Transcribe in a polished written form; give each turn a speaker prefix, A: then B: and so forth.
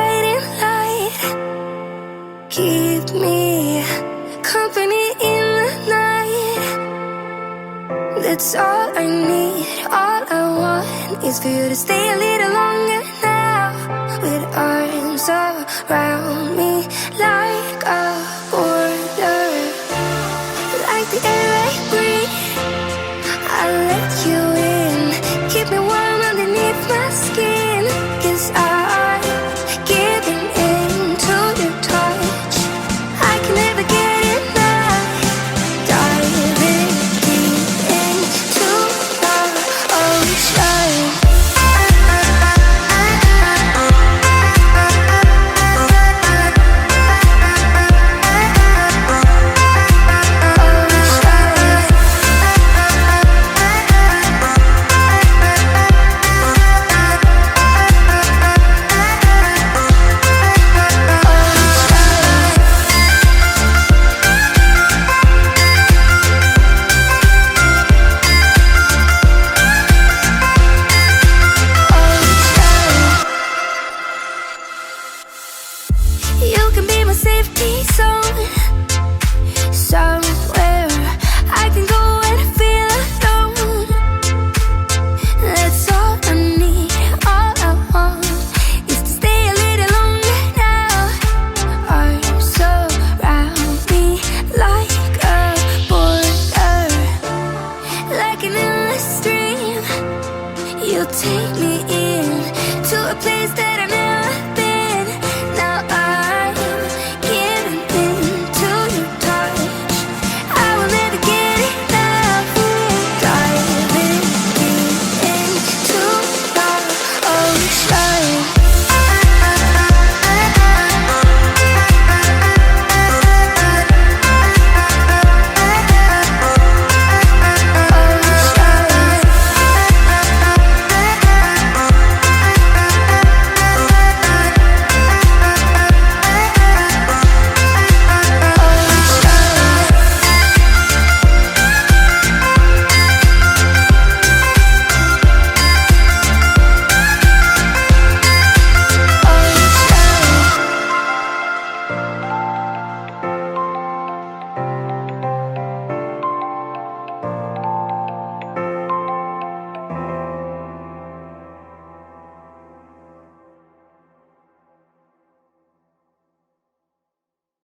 A: guiding light. Keep me company in the night. That's all I need, all I want is for you to stay a little longer now. With arms around me like a border, like the air I breathe. I'll let you in, keep me warm underneath my skin. 'Cause I'm giving in to your touch. I can never get enough. Diving deep into the ocean. You can be my safety zone.